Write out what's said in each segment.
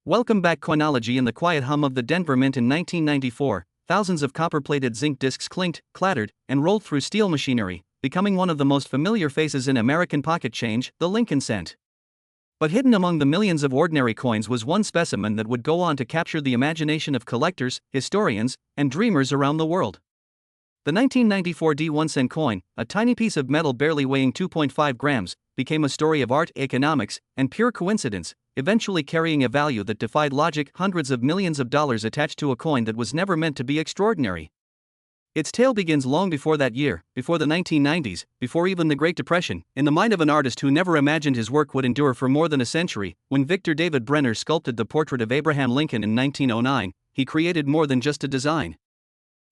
Welcome back. Coinology. In the quiet hum of the Denver Mint in 1994, thousands of copper-plated zinc discs clinked, clattered, and rolled through steel machinery, becoming one of the most familiar faces in American pocket change, the Lincoln cent. But hidden among the millions of ordinary coins was one specimen that would go on to capture the imagination of collectors, historians, and dreamers around the world. The 1994 D1 cent coin, a tiny piece of metal barely weighing 2.5 grams, became a story of art, economics, and pure coincidence, eventually carrying a value that defied logic. Hundreds of millions of dollars attached to a coin that was never meant to be extraordinary. Its tale begins long before that year, before the 1990s, before even the Great Depression, in the mind of an artist who never imagined his work would endure for more than a century. When Victor David Brenner sculpted the portrait of Abraham Lincoln in 1909, he created more than just a design.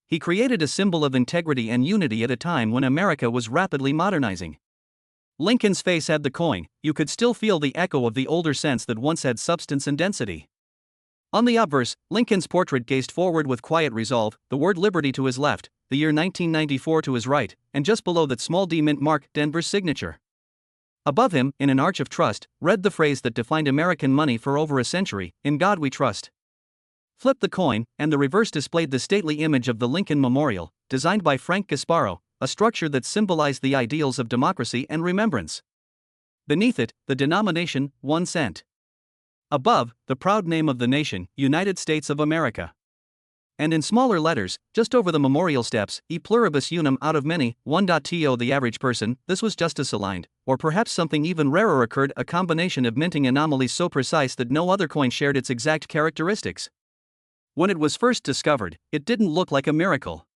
He created a symbol of integrity and unity at a time when America was rapidly modernizing. Lincoln's face had the coin; you could still feel the echo of the older cents that once had substance and density. On the obverse, Lincoln's portrait gazed forward with quiet resolve, the word liberty to his left, the year 1994 to his right, and just below that small D mint mark, Denver's signature. Above him, in an arch of trust, read the phrase that defined American money for over a century: "In God we trust." Flip the coin, and the reverse displayed the stately image of the Lincoln Memorial, designed by Frank Gasparo, a structure that symbolized the ideals of democracy and remembrance. Beneath it, the denomination, 1 cent. Above, the proud name of the nation, United States of America. And in smaller letters, just over the memorial steps, e pluribus unum out of many, 1.to the average person. This was justice aligned, or perhaps something even rarer occurred, a combination of minting anomalies so precise that no other coin shared its exact characteristics. When it was first discovered, it didn't look like a miracle.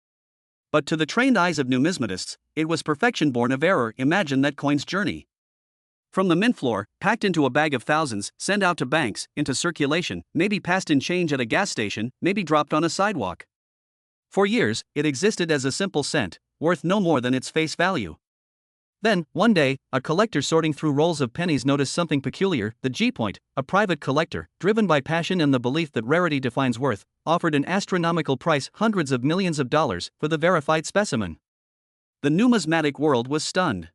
But to the trained eyes of numismatists, it was perfection born of error. Imagine that coin's journey. From the mint floor, packed into a bag of thousands, sent out to banks, into circulation, maybe passed in change at a gas station, maybe dropped on a sidewalk. For years, it existed as a simple cent, worth no more than its face value. Then, one day, a collector sorting through rolls of pennies noticed something peculiar. The G-Point, a private collector, driven by passion and the belief that rarity defines worth, offered an astronomical price, hundreds of millions of dollars, for the verified specimen. The numismatic world was stunned.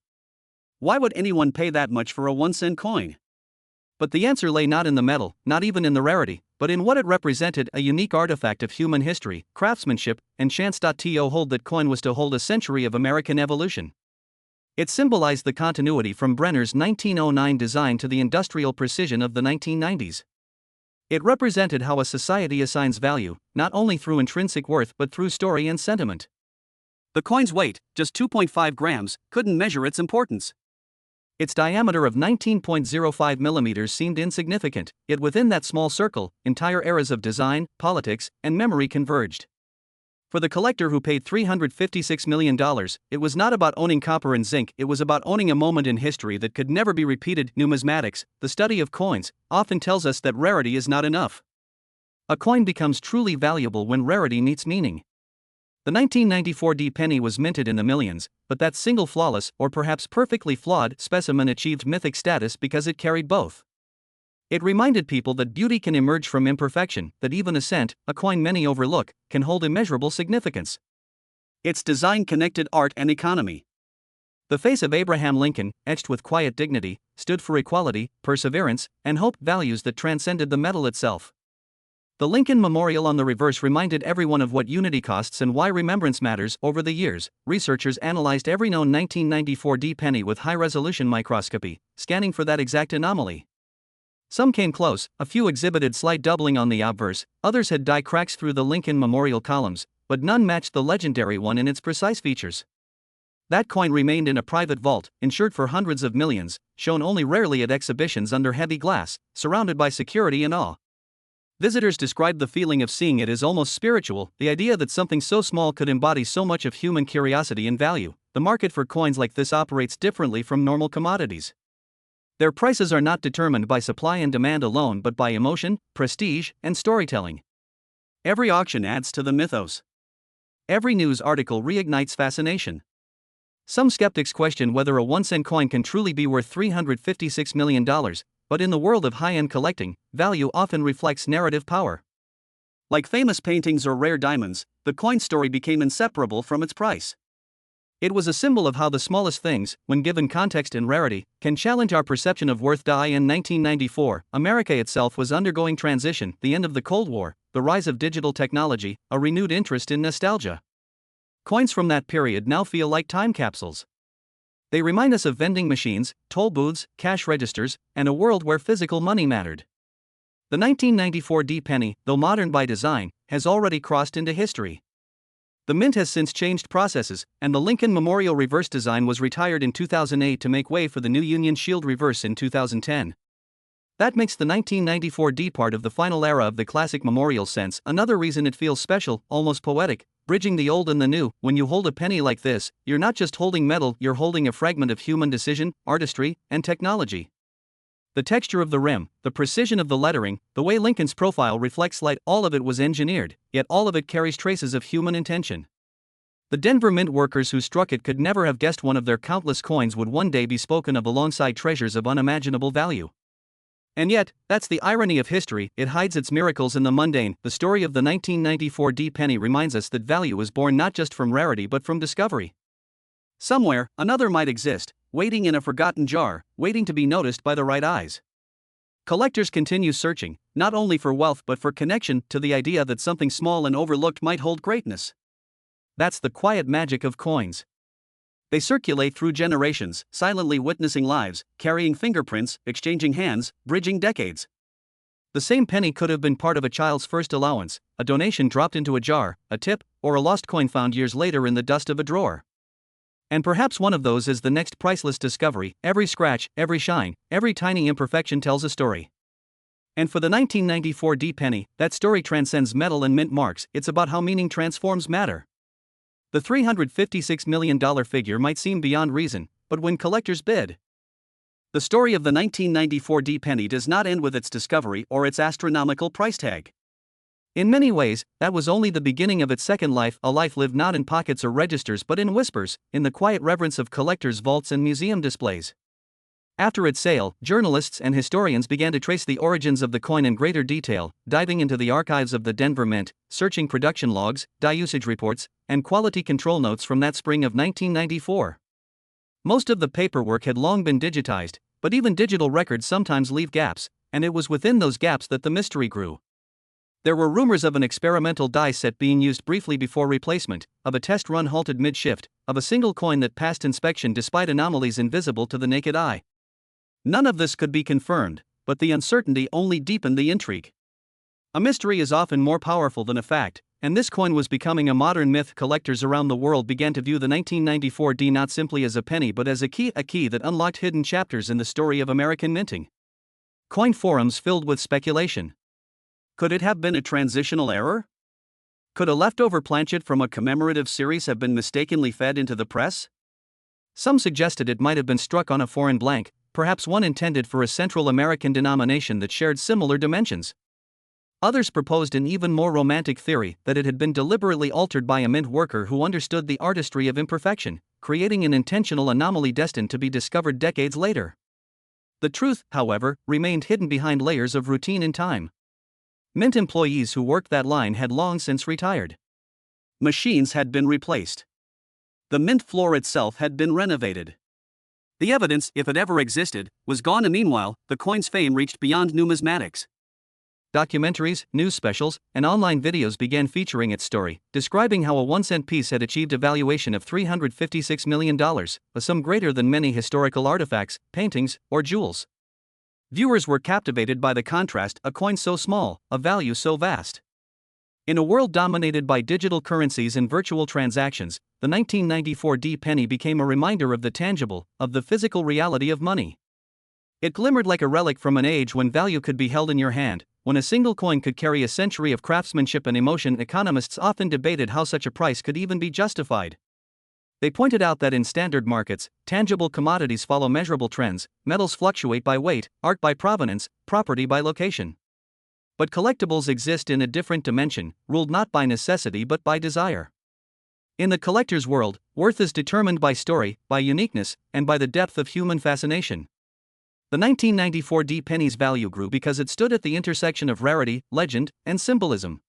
Why would anyone pay that much for a 1 cent coin? But the answer lay not in the metal, not even in the rarity, but in what it represented: a unique artifact of human history, craftsmanship, and chance. To hold that coin was to hold a century of American evolution. It symbolized the continuity from Brenner's 1909 design to the industrial precision of the 1990s. It represented how a society assigns value, not only through intrinsic worth but through story and sentiment. The coin's weight, just 2.5 grams, couldn't measure its importance. Its diameter of 19.05 millimeters seemed insignificant, yet within that small circle, entire eras of design, politics, and memory converged. For the collector who paid $356 million, it was not about owning copper and zinc, it was about owning a moment in history that could never be repeated. Numismatics, the study of coins, often tells us that rarity is not enough. A coin becomes truly valuable when rarity meets meaning. The 1994 D penny was minted in the millions, but that single flawless, or perhaps perfectly flawed, specimen achieved mythic status because it carried both. It reminded people that beauty can emerge from imperfection, that even a cent, a coin many overlook, can hold immeasurable significance. Its design connected art and economy. The face of Abraham Lincoln, etched with quiet dignity, stood for equality, perseverance, and hope, values that transcended the metal itself. The Lincoln Memorial on the reverse reminded everyone of what unity costs and why remembrance matters. Over the years, researchers analyzed every known 1994 D penny with high-resolution microscopy, scanning for that exact anomaly. Some came close, a few exhibited slight doubling on the obverse, others had die cracks through the Lincoln Memorial columns, but none matched the legendary one in its precise features. That coin remained in a private vault, insured for hundreds of millions, shown only rarely at exhibitions under heavy glass, surrounded by security and awe. Visitors described the feeling of seeing it as almost spiritual, the idea that something so small could embody so much of human curiosity and value. The market for coins like this operates differently from normal commodities. Their prices are not determined by supply and demand alone but by emotion, prestige, and storytelling. Every auction adds to the mythos. Every news article reignites fascination. Some skeptics question whether a 1 cent coin can truly be worth $356 million, but in the world of high-end collecting, value often reflects narrative power. Like famous paintings or rare diamonds, the coin story became inseparable from its price. It was a symbol of how the smallest things, when given context and rarity, can challenge our perception of worth. In 1994, America itself was undergoing transition, the end of the Cold War, the rise of digital technology, a renewed interest in nostalgia. Coins from that period now feel like time capsules. They remind us of vending machines, toll booths, cash registers, and a world where physical money mattered. The 1994 D penny, though modern by design, has already crossed into history. The mint has since changed processes, and the Lincoln Memorial reverse design was retired in 2008 to make way for the new Union Shield reverse in 2010. That makes the 1994 D part of the final era of the classic memorial sense. Another reason it feels special, almost poetic, bridging the old and the new. When you hold a penny like this, you're not just holding metal, you're holding a fragment of human decision, artistry, and technology. The texture of the rim, the precision of the lettering, the way Lincoln's profile reflects light, all of it was engineered, yet all of it carries traces of human intention. The Denver Mint workers who struck it could never have guessed one of their countless coins would one day be spoken of alongside treasures of unimaginable value. And yet, that's the irony of history, it hides its miracles in the mundane. The story of the 1994 D penny reminds us that value is born not just from rarity but from discovery. Somewhere, another might exist, waiting in a forgotten jar, waiting to be noticed by the right eyes. Collectors continue searching, not only for wealth but for connection to the idea that something small and overlooked might hold greatness. That's the quiet magic of coins. They circulate through generations, silently witnessing lives, carrying fingerprints, exchanging hands, bridging decades. The same penny could have been part of a child's first allowance, a donation dropped into a jar, a tip, or a lost coin found years later in the dust of a drawer. And perhaps one of those is the next priceless discovery. Every scratch, every shine, every tiny imperfection tells a story. And for the 1994 D penny, that story transcends metal and mint marks. It's about how meaning transforms matter. The $356 million figure might seem beyond reason, but when collectors bid, the story of the 1994 D penny does not end with its discovery or its astronomical price tag. In many ways, that was only the beginning of its second life, a life lived not in pockets or registers but in whispers, in the quiet reverence of collectors' vaults and museum displays. After its sale, journalists and historians began to trace the origins of the coin in greater detail, diving into the archives of the Denver Mint, searching production logs, die usage reports, and quality control notes from that spring of 1994. Most of the paperwork had long been digitized, but even digital records sometimes leave gaps, and it was within those gaps that the mystery grew. There were rumors of an experimental die set being used briefly before replacement, of a test run halted mid-shift, of a single coin that passed inspection despite anomalies invisible to the naked eye. None of this could be confirmed, but the uncertainty only deepened the intrigue. A mystery is often more powerful than a fact, and this coin was becoming a modern myth. Collectors around the world began to view the 1994 D not simply as a penny but as a key that unlocked hidden chapters in the story of American minting. Coin forums filled with speculation. Could it have been a transitional error? Could a leftover planchet from a commemorative series have been mistakenly fed into the press? Some suggested it might have been struck on a foreign blank, perhaps one intended for a Central American denomination that shared similar dimensions. Others proposed an even more romantic theory, that it had been deliberately altered by a mint worker who understood the artistry of imperfection, creating an intentional anomaly destined to be discovered decades later. The truth, however, remained hidden behind layers of routine and time. Mint employees who worked that line had long since retired. Machines had been replaced. The mint floor itself had been renovated. The evidence, if it ever existed, was gone, and meanwhile, the coin's fame reached beyond numismatics. Documentaries, news specials, and online videos began featuring its story, describing how a 1-cent piece had achieved a valuation of $356 million, a sum greater than many historical artifacts, paintings, or jewels. Viewers were captivated by the contrast, a coin so small, a value so vast. In a world dominated by digital currencies and virtual transactions, the 1994 D penny became a reminder of the tangible, of the physical reality of money. It glimmered like a relic from an age when value could be held in your hand, when a single coin could carry a century of craftsmanship and emotion. Economists often debated how such a price could even be justified. They pointed out that in standard markets, tangible commodities follow measurable trends, metals fluctuate by weight, art by provenance, property by location. But collectibles exist in a different dimension, ruled not by necessity but by desire. In the collector's world, worth is determined by story, by uniqueness, and by the depth of human fascination. The 1994 D penny's value grew because it stood at the intersection of rarity, legend, and symbolism.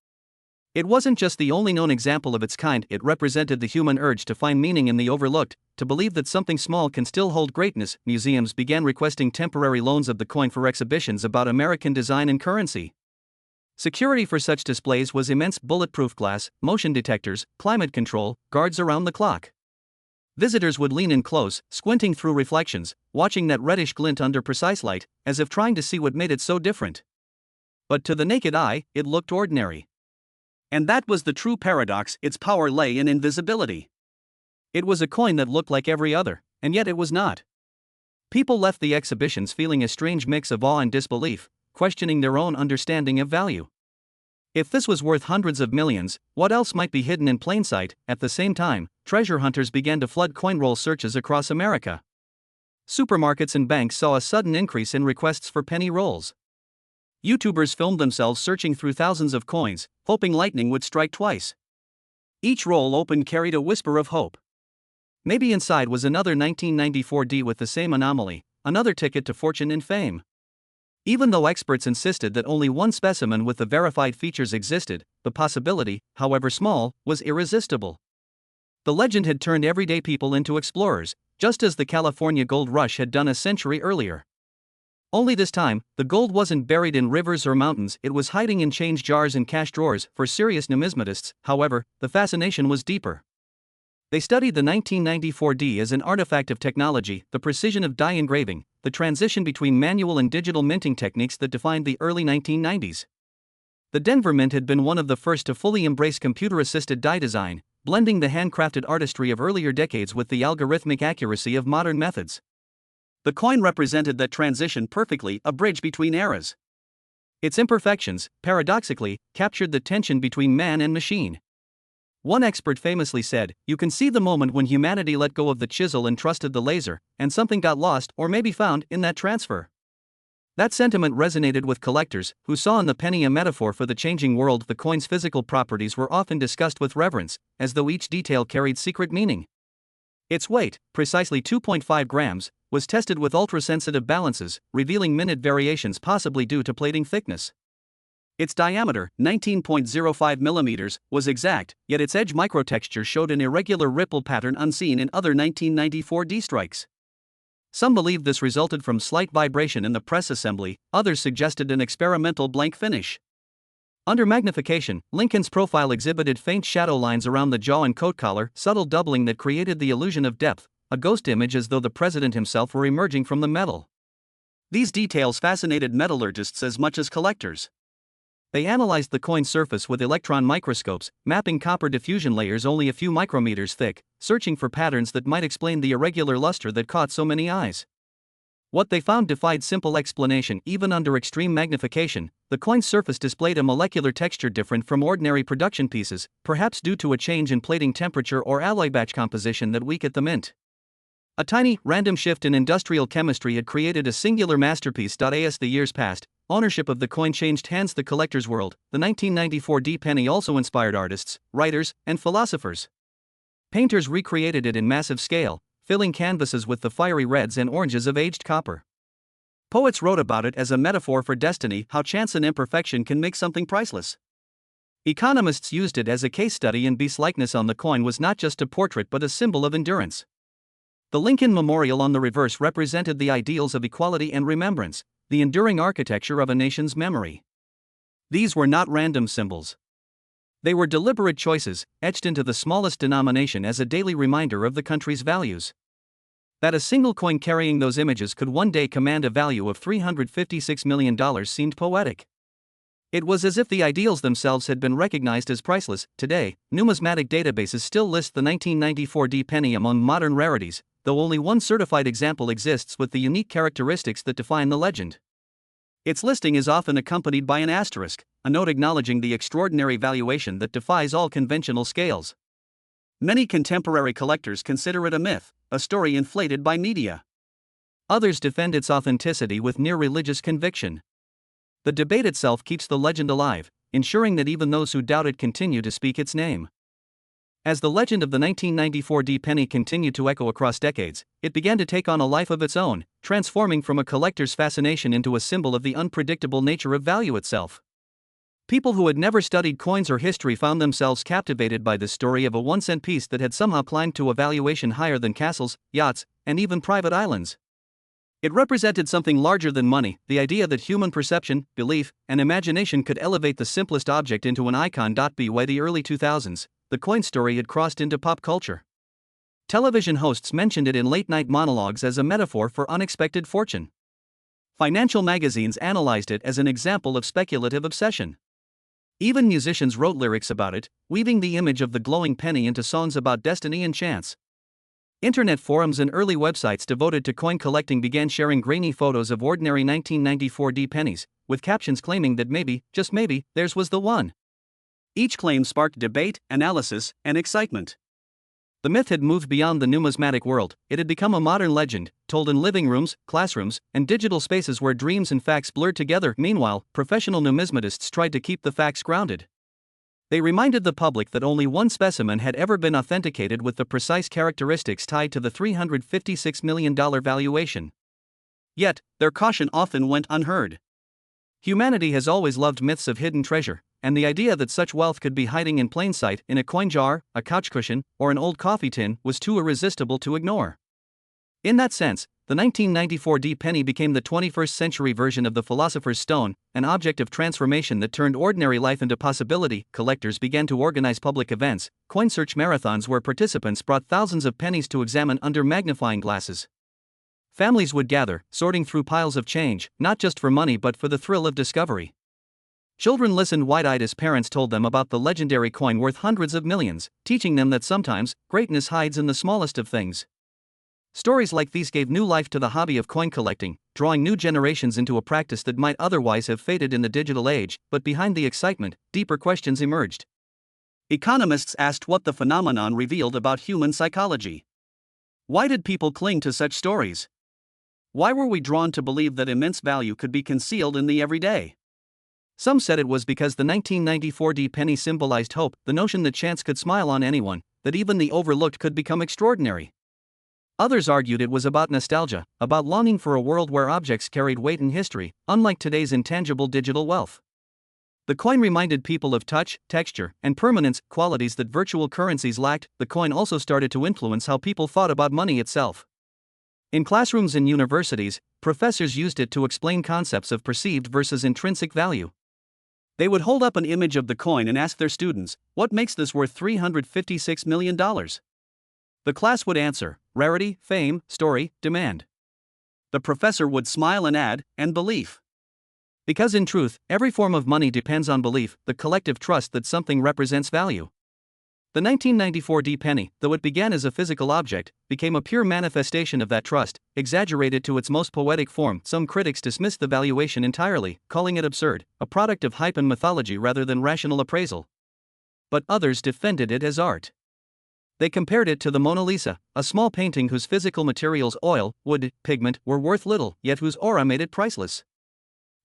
It wasn't just the only known example of its kind, it represented the human urge to find meaning in the overlooked, to believe that something small can still hold greatness. Museums began requesting temporary loans of the coin for exhibitions about American design and currency. Security for such displays was immense: bulletproof glass, motion detectors, climate control, guards around the clock. Visitors would lean in close, squinting through reflections, watching that reddish glint under precise light, as if trying to see what made it so different. But to the naked eye, it looked ordinary. And that was the true paradox: its power lay in invisibility. It was a coin that looked like every other, and yet it was not. People left the exhibitions feeling a strange mix of awe and disbelief, questioning their own understanding of value. If this was worth hundreds of millions, what else might be hidden in plain sight? At the same time, treasure hunters began to flood coin roll searches across America. Supermarkets and banks saw a sudden increase in requests for penny rolls. YouTubers filmed themselves searching through thousands of coins, hoping lightning would strike twice. Each roll opened carried a whisper of hope. Maybe inside was another 1994D with the same anomaly, another ticket to fortune and fame. Even though experts insisted that only one specimen with the verified features existed, the possibility, however small, was irresistible. The legend had turned everyday people into explorers, just as the California gold rush had done a century earlier. Only this time, the gold wasn't buried in rivers or mountains, it was hiding in change jars and cash drawers. For serious numismatists, however, the fascination was deeper. They studied the 1994D as an artifact of technology, the precision of die engraving, the transition between manual and digital minting techniques that defined the early 1990s. The Denver Mint had been one of the first to fully embrace computer-assisted die design, blending the handcrafted artistry of earlier decades with the algorithmic accuracy of modern methods. The coin represented that transition perfectly, a bridge between eras. Its imperfections, paradoxically, captured the tension between man and machine. One expert famously said, "You can see the moment when humanity let go of the chisel and trusted the laser, and something got lost or maybe found in that transfer." That sentiment resonated with collectors, who saw in the penny a metaphor for the changing world. The coin's physical properties were often discussed with reverence, as though each detail carried secret meaning. Its weight, precisely 2.5 grams, was tested with ultra-sensitive balances, revealing minute variations possibly due to plating thickness. Its diameter, 19.05 millimeters, was exact, yet its edge microtexture showed an irregular ripple pattern unseen in other 1994D strikes. Some believed this resulted from slight vibration in the press assembly, others suggested an experimental blank finish. Under magnification, Lincoln's profile exhibited faint shadow lines around the jaw and coat collar, subtle doubling that created the illusion of depth, a ghost image as though the president himself were emerging from the metal. These details fascinated metallurgists as much as collectors. They analyzed the coin's surface with electron microscopes, mapping copper diffusion layers only a few micrometers thick, searching for patterns that might explain the irregular luster that caught so many eyes. What they found defied simple explanation. Even under extreme magnification, the coin's surface displayed a molecular texture different from ordinary production pieces, perhaps due to a change in plating temperature or alloy batch composition that week at the mint. A tiny, random shift in industrial chemistry had created a singular masterpiece. As the years passed, ownership of the coin changed hands. The collector's world, the 1994D penny, also inspired artists, writers, and philosophers. Painters recreated it in massive scale, filling canvases with the fiery reds and oranges of aged copper. Poets wrote about it as a metaphor for destiny, how chance and imperfection can make something priceless. Economists used it as a case study, and Beast's likeness on the coin was not just a portrait but a symbol of endurance. The Lincoln Memorial on the reverse represented the ideals of equality and remembrance, the enduring architecture of a nation's memory. These were not random symbols. They were deliberate choices, etched into the smallest denomination as a daily reminder of the country's values. That a single coin carrying those images could one day command a value of $356 million seemed poetic. It was as if the ideals themselves had been recognized as priceless. Today, numismatic databases still list the 1994D penny among modern rarities, though only one certified example exists with the unique characteristics that define the legend. Its listing is often accompanied by an asterisk, a note acknowledging the extraordinary valuation that defies all conventional scales. Many contemporary collectors consider it a myth, a story inflated by media. Others defend its authenticity with near-religious conviction. The debate itself keeps the legend alive, ensuring that even those who doubt it continue to speak its name. As the legend of the 1994D penny continued to echo across decades, it began to take on a life of its own, transforming from a collector's fascination into a symbol of the unpredictable nature of value itself. People who had never studied coins or history found themselves captivated by the story of a 1-cent piece that had somehow climbed to a valuation higher than castles, yachts, and even private islands. It represented something larger than money, the idea that human perception, belief, and imagination could elevate the simplest object into an icon. By the early 2000s, the coin story had crossed into pop culture. Television hosts mentioned it in late-night monologues as a metaphor for unexpected fortune. Financial magazines analyzed it as an example of speculative obsession. Even musicians wrote lyrics about it, weaving the image of the glowing penny into songs about destiny and chance. Internet forums and early websites devoted to coin collecting began sharing grainy photos of ordinary 1994 D pennies, with captions claiming that maybe, just maybe, theirs was the one. Each claim sparked debate, analysis, and excitement. The myth had moved beyond the numismatic world. It had become a modern legend, told in living rooms, classrooms, and digital spaces where dreams and facts blurred together. Meanwhile, professional numismatists tried to keep the facts grounded. They reminded the public that only one specimen had ever been authenticated with the precise characteristics tied to the $356 million valuation. Yet, their caution often went unheard. Humanity has always loved myths of hidden treasure, and the idea that such wealth could be hiding in plain sight in a coin jar, a couch cushion, or an old coffee tin was too irresistible to ignore. In that sense, the 1994 D penny became the 21st century version of the Philosopher's Stone, an object of transformation that turned ordinary life into possibility. Collectors began to organize public events, coin search marathons where participants brought thousands of pennies to examine under magnifying glasses. Families would gather, sorting through piles of change, not just for money but for the thrill of discovery. Children listened wide-eyed as parents told them about the legendary coin worth hundreds of millions, teaching them that sometimes, greatness hides in the smallest of things. Stories like these gave new life to the hobby of coin collecting, drawing new generations into a practice that might otherwise have faded in the digital age. But behind the excitement, deeper questions emerged. Economists asked what the phenomenon revealed about human psychology. Why did people cling to such stories? Why were we drawn to believe that immense value could be concealed in the everyday? Some said it was because the 1994 D penny symbolized hope, the notion that chance could smile on anyone, that even the overlooked could become extraordinary. Others argued it was about nostalgia, about longing for a world where objects carried weight in history, unlike today's intangible digital wealth. The coin reminded people of touch, texture, and permanence, qualities that virtual currencies lacked. The coin also started to influence how people thought about money itself. In classrooms and universities, professors used it to explain concepts of perceived versus intrinsic value. They would hold up an image of the coin and ask their students, "What makes this worth $356 million? The class would answer, "Rarity, fame, story, demand." The professor would smile and add, "And belief." Because in truth, every form of money depends on belief, the collective trust that something represents value. The 1994 D penny, though it began as a physical object, became a pure manifestation of that trust, exaggerated to its most poetic form. Some critics dismissed the valuation entirely, calling it absurd, a product of hype and mythology rather than rational appraisal. But others defended it as art. They compared it to the Mona Lisa, a small painting whose physical materials, oil, wood, pigment, were worth little, yet whose aura made it priceless.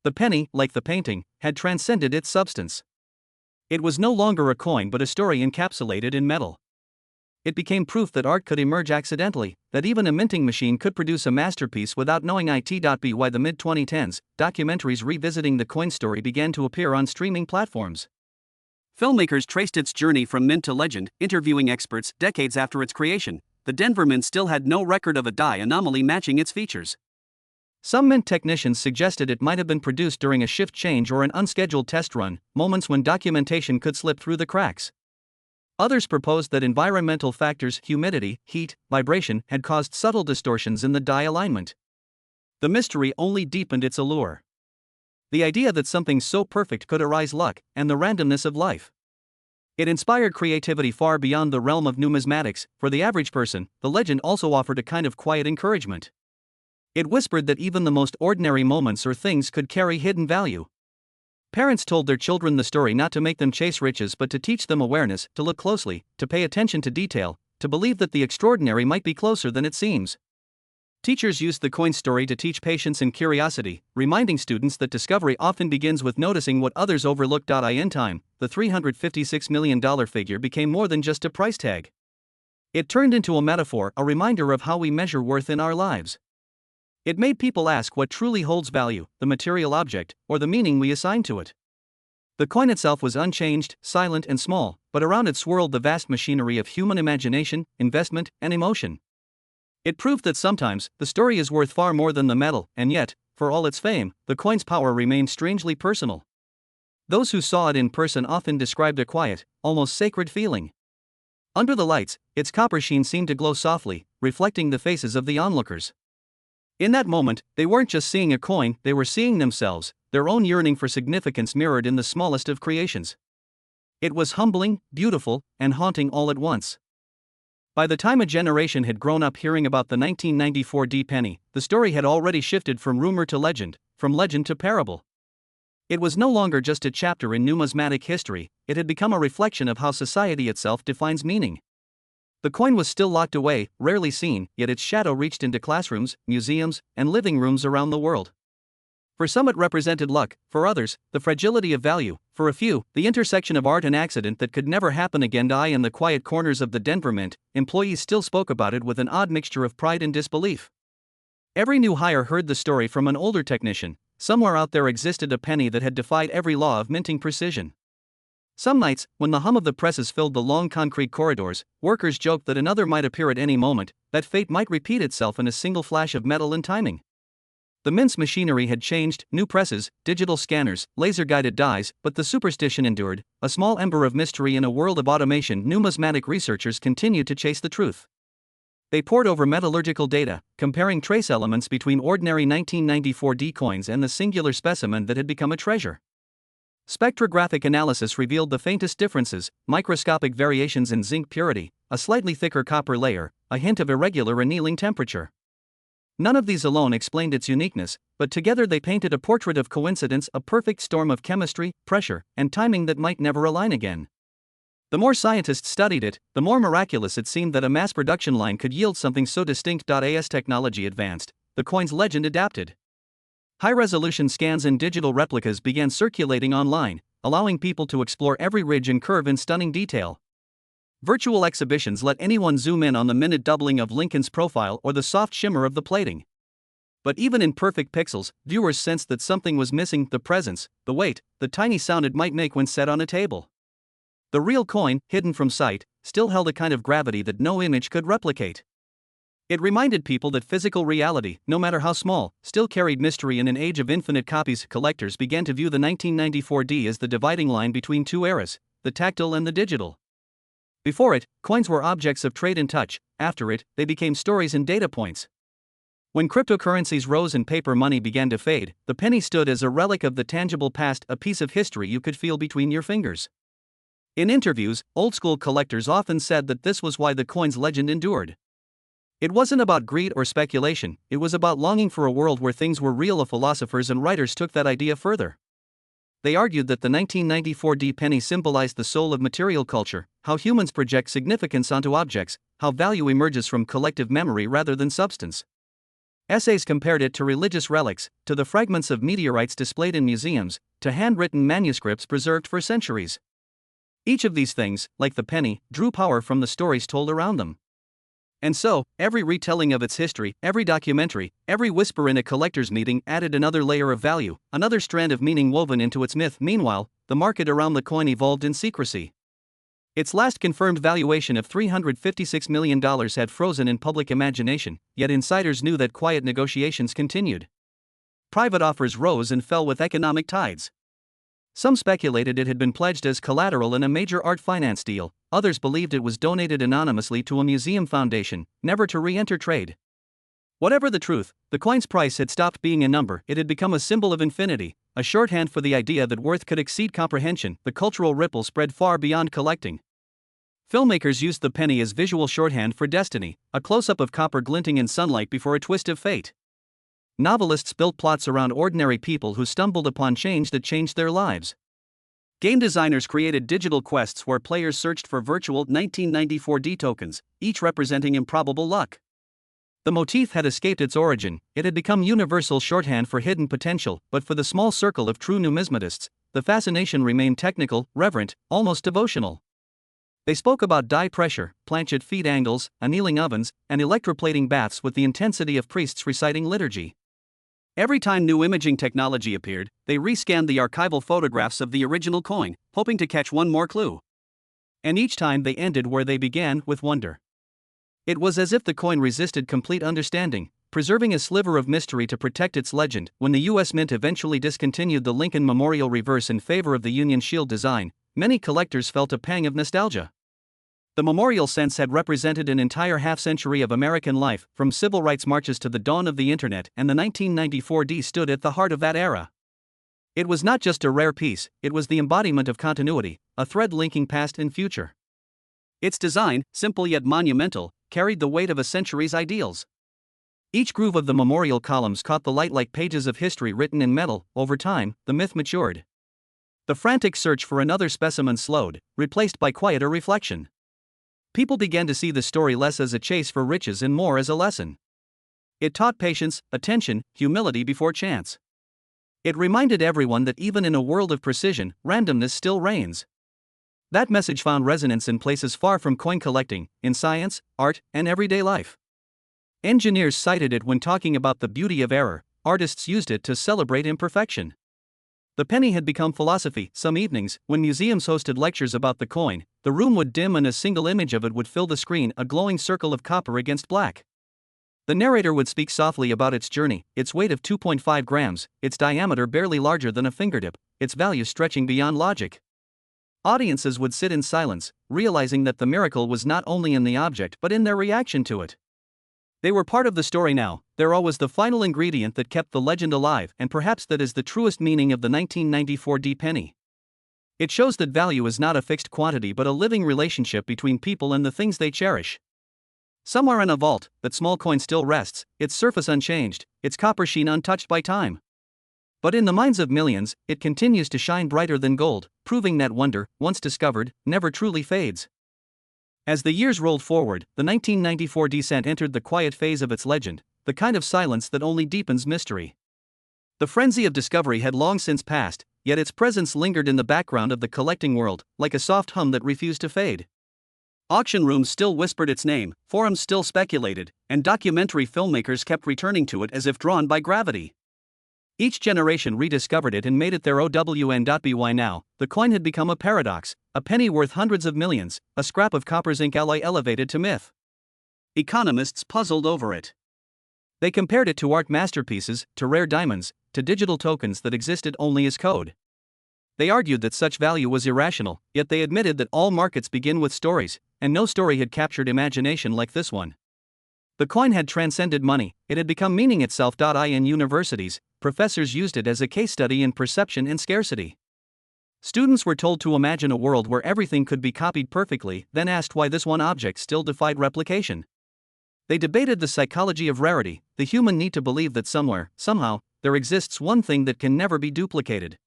The penny, like the painting, had transcended its substance. It was no longer a coin but a story encapsulated in metal. It became proof that art could emerge accidentally, that even a minting machine could produce a masterpiece without knowing it. By the mid-2010s, documentaries revisiting the coin story began to appear on streaming platforms. Filmmakers traced its journey from mint to legend, interviewing experts. Decades after its creation, the Denver Mint still had no record of a die anomaly matching its features. Some mint technicians suggested it might have been produced during a shift change or an unscheduled test run, moments when documentation could slip through the cracks. Others proposed that environmental factors, humidity, heat, vibration, had caused subtle distortions in the die alignment. The mystery only deepened its allure. The idea that something so perfect could arise luck, and the randomness of life. It inspired creativity far beyond the realm of numismatics. For the average person, the legend also offered a kind of quiet encouragement. It whispered that even the most ordinary moments or things could carry hidden value. Parents told their children the story not to make them chase riches but to teach them awareness, to look closely, to pay attention to detail, to believe that the extraordinary might be closer than it seems. Teachers used the coin story to teach patience and curiosity, reminding students that discovery often begins with noticing what others overlooked. In time, the $356 million figure became more than just a price tag. It turned into a metaphor, a reminder of how we measure worth in our lives. It made people ask what truly holds value, the material object, or the meaning we assign to it. The coin itself was unchanged, silent and small, but around it swirled the vast machinery of human imagination, investment, and emotion. It proved that sometimes, the story is worth far more than the metal, and yet, for all its fame, the coin's power remained strangely personal. Those who saw it in person often described a quiet, almost sacred feeling. Under the lights, its copper sheen seemed to glow softly, reflecting the faces of the onlookers. In that moment, they weren't just seeing a coin, they were seeing themselves, their own yearning for significance mirrored in the smallest of creations. It was humbling, beautiful, and haunting all at once. By the time a generation had grown up hearing about the 1994 D penny, the story had already shifted from rumor to legend, from legend to parable. It was no longer just a chapter in numismatic history, it had become a reflection of how society itself defines meaning. The coin was still locked away, rarely seen, yet its shadow reached into classrooms, museums, and living rooms around the world. For some it represented luck, for others, the fragility of value, for a few, the intersection of art and accident that could never happen again. In the quiet corners of the Denver Mint, employees still spoke about it with an odd mixture of pride and disbelief. Every new hire heard the story from an older technician. Somewhere out there existed a penny that had defied every law of minting precision. Some nights, when the hum of the presses filled the long concrete corridors, workers joked that another might appear at any moment, that fate might repeat itself in a single flash of metal and timing. The mint's machinery had changed, new presses, digital scanners, laser-guided dies, but the superstition endured, a small ember of mystery in a world of automation. Numismatic researchers continued to chase the truth. They pored over metallurgical data, comparing trace elements between ordinary 1994 D coins and the singular specimen that had become a treasure. Spectrographic analysis revealed the faintest differences, microscopic variations in zinc purity, a slightly thicker copper layer, a hint of irregular annealing temperature. None of these alone explained its uniqueness, but together they painted a portrait of coincidence, a perfect storm of chemistry, pressure, and timing that might never align again. The more scientists studied it, the more miraculous it seemed that a mass production line could yield something so distinct. As technology advanced, the coin's legend adapted. High-resolution scans and digital replicas began circulating online, allowing people to explore every ridge and curve in stunning detail. Virtual exhibitions let anyone zoom in on the minute doubling of Lincoln's profile or the soft shimmer of the plating. But even in perfect pixels, viewers sensed that something was missing: the presence, the weight, the tiny sound it might make when set on a table. The real coin, hidden from sight, still held a kind of gravity that no image could replicate. It reminded people that physical reality, no matter how small, still carried mystery. In an age of infinite copies, collectors began to view the 1994 D as the dividing line between two eras, the tactile and the digital. Before it, coins were objects of trade and touch; after it, they became stories and data points. When cryptocurrencies rose and paper money began to fade, the penny stood as a relic of the tangible past, a piece of history you could feel between your fingers. In interviews, old-school collectors often said that this was why the coin's legend endured. It wasn't about greed or speculation, it was about longing for a world where things were real. Philosophers and writers took that idea further. They argued that the 1994 D penny symbolized the soul of material culture, how humans project significance onto objects, how value emerges from collective memory rather than substance. Essays compared it to religious relics, to the fragments of meteorites displayed in museums, to handwritten manuscripts preserved for centuries. Each of these things, like the penny, drew power from the stories told around them. And so, every retelling of its history, every documentary, every whisper in a collector's meeting added another layer of value, another strand of meaning woven into its myth. Meanwhile, the market around the coin evolved in secrecy. Its last confirmed valuation of $356 million had frozen in public imagination, yet insiders knew that quiet negotiations continued. Private offers rose and fell with economic tides. Some speculated it had been pledged as collateral in a major art finance deal, others believed it was donated anonymously to a museum foundation, never to re-enter trade. Whatever the truth, the coin's price had stopped being a number, it had become a symbol of infinity, a shorthand for the idea that worth could exceed comprehension. The cultural ripple spread far beyond collecting. Filmmakers used the penny as visual shorthand for destiny, a close-up of copper glinting in sunlight before a twist of fate. Novelists built plots around ordinary people who stumbled upon change that changed their lives. Game designers created digital quests where players searched for virtual 1994 D tokens, each representing improbable luck. The motif had escaped its origin, it had become universal shorthand for hidden potential, but for the small circle of true numismatists, the fascination remained technical, reverent, almost devotional. They spoke about die pressure, planchet feed angles, annealing ovens, and electroplating baths with the intensity of priests reciting liturgy. Every time new imaging technology appeared, they rescanned the archival photographs of the original coin, hoping to catch one more clue. And each time they ended where they began, with wonder. It was as if the coin resisted complete understanding, preserving a sliver of mystery to protect its legend. When the U.S. Mint eventually discontinued the Lincoln Memorial reverse in favor of the Union Shield design, many collectors felt a pang of nostalgia. The memorial cents had represented an entire half-century of American life, from civil rights marches to the dawn of the internet, and the 1994 D stood at the heart of that era. It was not just a rare piece, it was the embodiment of continuity, a thread linking past and future. Its design, simple yet monumental, carried the weight of a century's ideals. Each groove of the memorial columns caught the light like pages of history written in metal. Over time, the myth matured. The frantic search for another specimen slowed, replaced by quieter reflection. People began to see the story less as a chase for riches and more as a lesson. It taught patience, attention, humility before chance. It reminded everyone that even in a world of precision, randomness still reigns. That message found resonance in places far from coin collecting, in science, art, and everyday life. Engineers cited it when talking about the beauty of error, artists used it to celebrate imperfection. The penny had become philosophy. Some evenings, when museums hosted lectures about the coin, the room would dim and a single image of it would fill the screen, a glowing circle of copper against black. The narrator would speak softly about its journey, its weight of 2.5 grams, its diameter barely larger than a fingertip, its value stretching beyond logic. Audiences would sit in silence, realizing that the miracle was not only in the object but in their reaction to it. They were part of the story now. Their awe was the final ingredient that kept the legend alive, and perhaps that is the truest meaning of the 1994 D penny. It shows that value is not a fixed quantity but a living relationship between people and the things they cherish. Somewhere in a vault, that small coin still rests, its surface unchanged, its copper sheen untouched by time. But in the minds of millions, it continues to shine brighter than gold, proving that wonder, once discovered, never truly fades. As the years rolled forward, the 1994 descent entered the quiet phase of its legend, the kind of silence that only deepens mystery. The frenzy of discovery had long since passed, yet its presence lingered in the background of the collecting world, like a soft hum that refused to fade. Auction rooms still whispered its name, forums still speculated, and documentary filmmakers kept returning to it as if drawn by gravity. Each generation rediscovered it and made it their own. Now, the coin had become a paradox, a penny worth hundreds of millions, a scrap of copper zinc alloy elevated to myth. Economists puzzled over it. They compared it to art masterpieces, to rare diamonds, to digital tokens that existed only as code. They argued that such value was irrational, yet they admitted that all markets begin with stories, and no story had captured imagination like this one. The coin had transcended money, it had become meaning itself. In universities, professors used it as a case study in perception and scarcity. Students were told to imagine a world where everything could be copied perfectly, then asked why this one object still defied replication. They debated the psychology of rarity, the human need to believe that somewhere, somehow, there exists one thing that can never be duplicated.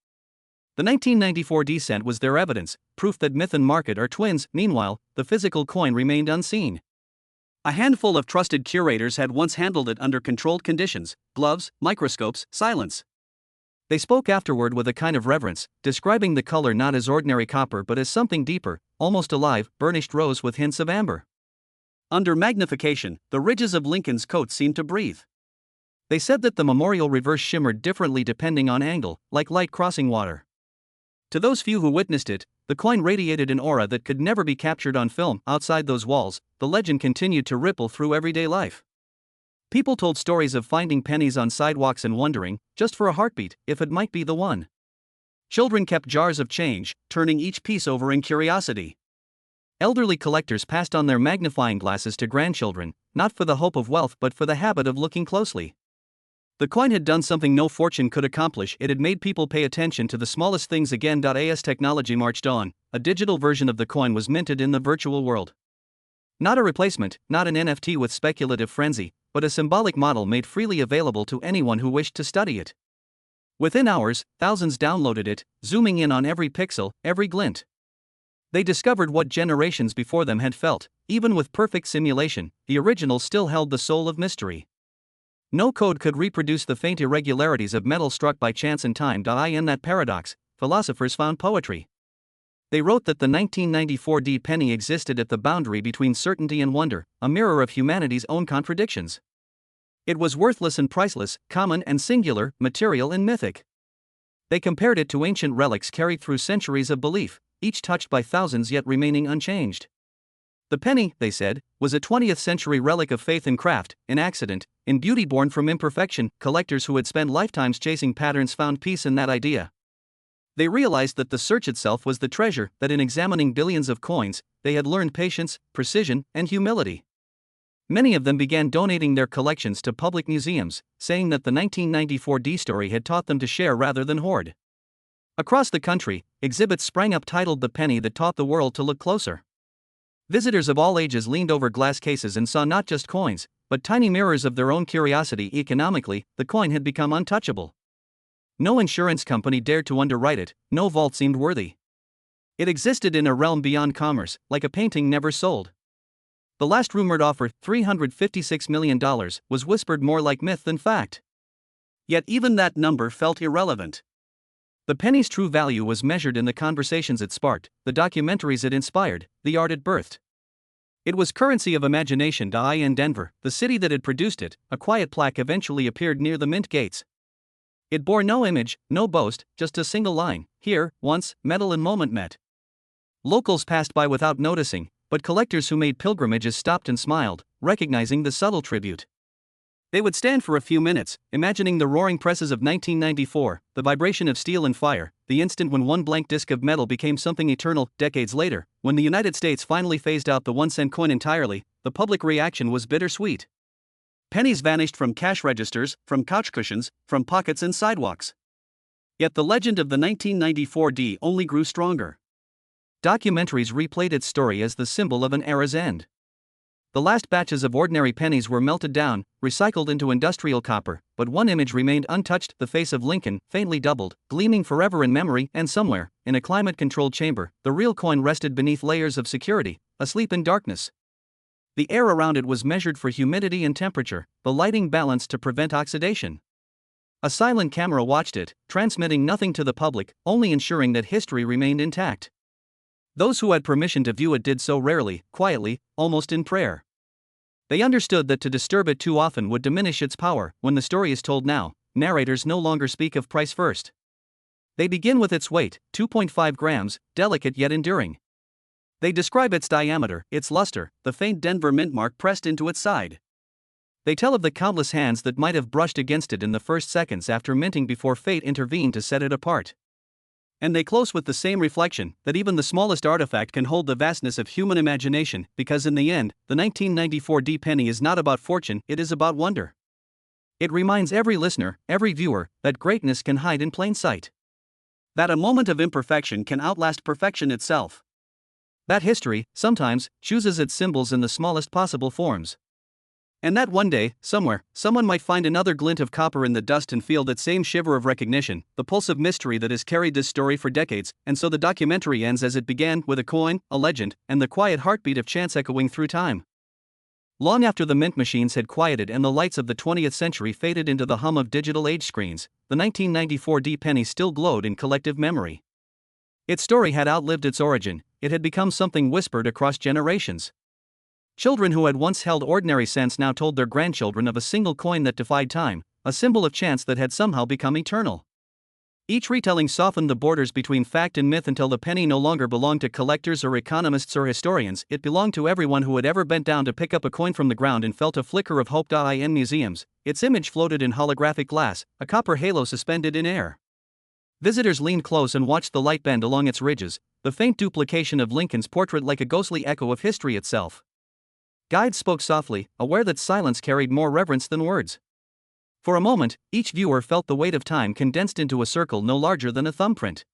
The 1994 descent was their evidence, proof that myth and market are twins. Meanwhile, the physical coin remained unseen. A handful of trusted curators had once handled it under controlled conditions: gloves, microscopes, silence. They spoke afterward with a kind of reverence, describing the color not as ordinary copper but as something deeper, almost alive, burnished rose with hints of amber. Under magnification, the ridges of Lincoln's coat seemed to breathe. They said that the memorial reverse shimmered differently depending on angle, like light crossing water. To those few who witnessed it, the coin radiated an aura that could never be captured on film. Outside those walls, the legend continued to ripple through everyday life. People told stories of finding pennies on sidewalks and wondering, just for a heartbeat, if it might be the one. Children kept jars of change, turning each piece over in curiosity. Elderly collectors passed on their magnifying glasses to grandchildren, not for the hope of wealth but for the habit of looking closely. The coin had done something no fortune could accomplish. It had made people pay attention to the smallest things again. As technology marched on, a digital version of the coin was minted in the virtual world. Not a replacement, not an NFT with speculative frenzy, but a symbolic model made freely available to anyone who wished to study it. Within hours, thousands downloaded it, zooming in on every pixel, every glint. They discovered what generations before them had felt: even with perfect simulation, the original still held the soul of mystery. No code could reproduce the faint irregularities of metal struck by chance and time. In that paradox, philosophers found poetry. They wrote that the 1994 D penny existed at the boundary between certainty and wonder, a mirror of humanity's own contradictions. It was worthless and priceless, common and singular, material and mythic. They compared it to ancient relics carried through centuries of belief, each touched by thousands yet remaining unchanged. The penny, they said, was a 20th century relic of faith in craft, in accident, in beauty born from imperfection. Collectors who had spent lifetimes chasing patterns found peace in that idea. They realized that the search itself was the treasure, that in examining billions of coins, they had learned patience, precision, and humility. Many of them began donating their collections to public museums, saying that the 1994 D story had taught them to share rather than hoard. Across the country, exhibits sprang up titled "The Penny That Taught the World to Look Closer." Visitors of all ages leaned over glass cases and saw not just coins, but tiny mirrors of their own curiosity. Economically, the coin had become untouchable. No insurance company dared to underwrite it, no vault seemed worthy. It existed in a realm beyond commerce, like a painting never sold. The last rumored offer, $356 million, was whispered more like myth than fact. Yet even that number felt irrelevant. The penny's true value was measured in the conversations it sparked, the documentaries it inspired, the art it birthed. It was currency of imagination. In Denver, the city that had produced it, a quiet plaque eventually appeared near the Mint gates. It bore no image, no boast, just a single line: "Here, once, metal and moment met." Locals passed by without noticing, but collectors who made pilgrimages stopped and smiled, recognizing the subtle tribute. They would stand for a few minutes, imagining the roaring presses of 1994, the vibration of steel and fire, the instant when one blank disc of metal became something eternal. Decades later, when the United States finally phased out the 1-cent coin entirely, the public reaction was bittersweet. Pennies vanished from cash registers, from couch cushions, from pockets and sidewalks. Yet the legend of the 1994 D only grew stronger. Documentaries replayed its story as the symbol of an era's end. The last batches of ordinary pennies were melted down, recycled into industrial copper, but one image remained untouched: the face of Lincoln, faintly doubled, gleaming forever in memory. And somewhere, in a climate-controlled chamber, the real coin rested beneath layers of security, asleep in darkness. The air around it was measured for humidity and temperature, the lighting balanced to prevent oxidation. A silent camera watched it, transmitting nothing to the public, only ensuring that history remained intact. Those who had permission to view it did so rarely, quietly, almost in prayer. They understood that to disturb it too often would diminish its power. When the story is told now, narrators no longer speak of price first. They begin with its weight, 2.5 grams, delicate yet enduring. They describe its diameter, its luster, the faint Denver mint mark pressed into its side. They tell of the countless hands that might have brushed against it in the first seconds after minting before fate intervened to set it apart. And they close with the same reflection, that even the smallest artifact can hold the vastness of human imagination, because in the end, the 1994 D penny is not about fortune, it is about wonder. It reminds every listener, every viewer, that greatness can hide in plain sight. That a moment of imperfection can outlast perfection itself. That history, sometimes, chooses its symbols in the smallest possible forms. And that one day, somewhere, someone might find another glint of copper in the dust and feel that same shiver of recognition, the pulse of mystery that has carried this story for decades. And so the documentary ends as it began, with a coin, a legend, and the quiet heartbeat of chance echoing through time. Long after the mint machines had quieted and the lights of the 20th century faded into the hum of digital age screens, the 1994 D penny still glowed in collective memory. Its story had outlived its origin, it had become something whispered across generations. Children who had once held ordinary cents now told their grandchildren of a single coin that defied time, a symbol of chance that had somehow become eternal. Each retelling softened the borders between fact and myth until the penny no longer belonged to collectors or economists or historians, it belonged to everyone who had ever bent down to pick up a coin from the ground and felt a flicker of hope. In museums, its image floated in holographic glass, a copper halo suspended in air. Visitors leaned close and watched the light bend along its ridges, the faint duplication of Lincoln's portrait like a ghostly echo of history itself. Guides spoke softly, aware that silence carried more reverence than words. For a moment, each viewer felt the weight of time condensed into a circle no larger than a thumbprint.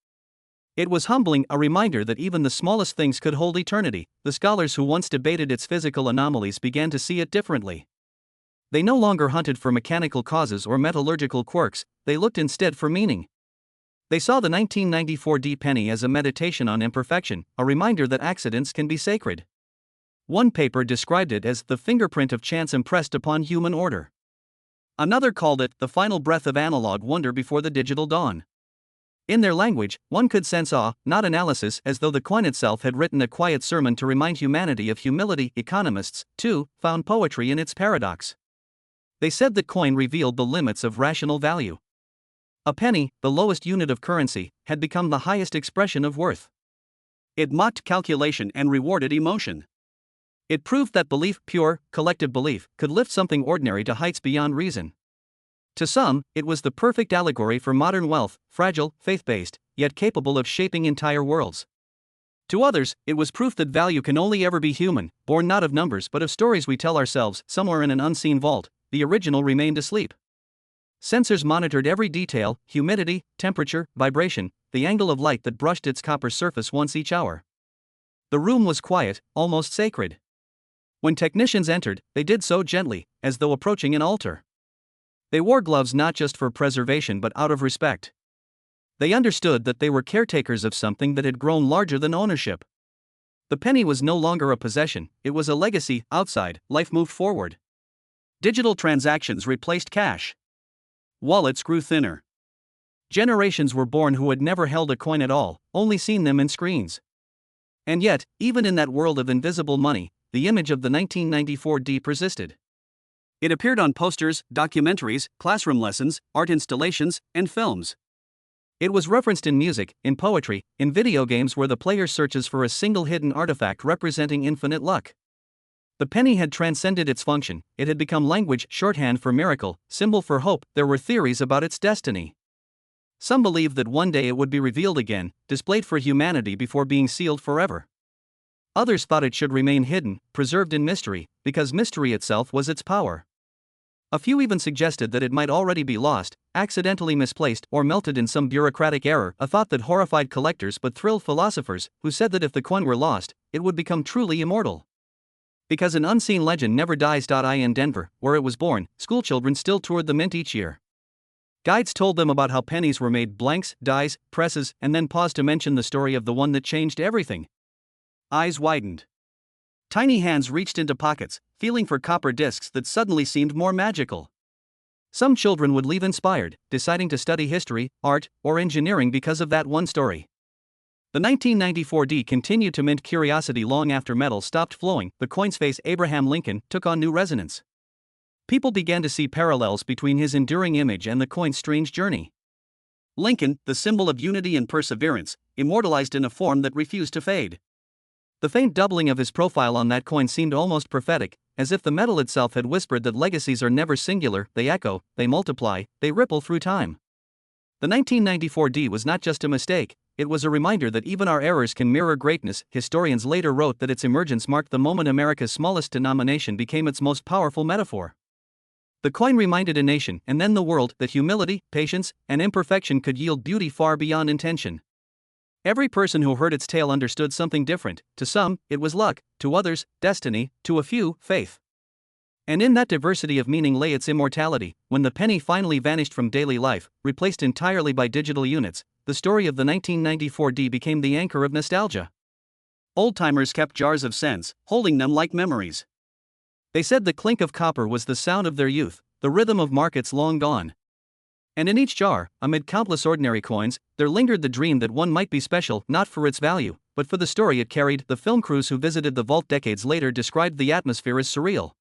It was humbling, a reminder that even the smallest things could hold eternity. The scholars who once debated its physical anomalies began to see it differently. They no longer hunted for mechanical causes or metallurgical quirks, they looked instead for meaning. They saw the 1994 D penny as a meditation on imperfection, a reminder that accidents can be sacred. One paper described it as the fingerprint of chance impressed upon human order. Another called it the final breath of analog wonder before the digital dawn. In their language, one could sense awe, not analysis, as though the coin itself had written a quiet sermon to remind humanity of humility. Economists, too, found poetry in its paradox. They said the coin revealed the limits of rational value. A penny, the lowest unit of currency, had become the highest expression of worth. It mocked calculation and rewarded emotion. It proved that belief, pure, collective belief, could lift something ordinary to heights beyond reason. To some, it was the perfect allegory for modern wealth, fragile, faith-based, yet capable of shaping entire worlds. To others, it was proof that value can only ever be human, born not of numbers but of stories we tell ourselves. Somewhere in an unseen vault, the original remained asleep. Sensors monitored every detail: humidity, temperature, vibration, the angle of light that brushed its copper surface once each hour. The room was quiet, almost sacred. When technicians entered, they did so gently, as though approaching an altar. They wore gloves not just for preservation but out of respect. They understood that they were caretakers of something that had grown larger than ownership. The penny was no longer a possession, it was a legacy. Outside, life moved forward. Digital transactions replaced cash. Wallets grew thinner. Generations were born who had never held a coin at all, only seen them in screens. And yet, even in that world of invisible money, the image of the 1994 D persisted. It appeared on posters, documentaries, classroom lessons, art installations, and films. It was referenced in music, in poetry, in video games where the player searches for a single hidden artifact representing infinite luck. The penny had transcended its function, it had become language, shorthand for miracle, symbol for hope. There were theories about its destiny. Some believed that one day it would be revealed again, displayed for humanity before being sealed forever. Others thought it should remain hidden, preserved in mystery, because mystery itself was its power. A few even suggested that it might already be lost, accidentally misplaced, or melted in some bureaucratic error, a thought that horrified collectors but thrilled philosophers, who said that if the coin were lost, it would become truly immortal. Because an unseen legend never dies. In Denver, where it was born, schoolchildren still toured the mint each year. Guides told them about how pennies were made: blanks, dies, presses, and then paused to mention the story of the one that changed everything. Eyes widened. Tiny hands reached into pockets, feeling for copper discs that suddenly seemed more magical. Some children would leave inspired, deciding to study history, art, or engineering because of that one story. The 1994 D continued to mint curiosity long after metal stopped flowing. The coin's face, Abraham Lincoln, took on new resonance. People began to see parallels between his enduring image and the coin's strange journey. Lincoln, the symbol of unity and perseverance, immortalized in a form that refused to fade. The faint doubling of his profile on that coin seemed almost prophetic, as if the metal itself had whispered that legacies are never singular, they echo, they multiply, they ripple through time. The 1994 D was not just a mistake, it was a reminder that even our errors can mirror greatness. Historians later wrote that its emergence marked the moment America's smallest denomination became its most powerful metaphor. The coin reminded a nation, and then the world, that humility, patience, and imperfection could yield beauty far beyond intention. Every person who heard its tale understood something different. To some, it was luck; to others, destiny; to a few, faith. And in that diversity of meaning lay its immortality. When the penny finally vanished from daily life, replaced entirely by digital units, the story of the 1994 D became the anchor of nostalgia. Old-timers kept jars of cents, holding them like memories. They said the clink of copper was the sound of their youth, the rhythm of markets long gone. And in each jar, amid countless ordinary coins, there lingered the dream that one might be special, not for its value, but for the story it carried. The film crews who visited the vault decades later described the atmosphere as surreal.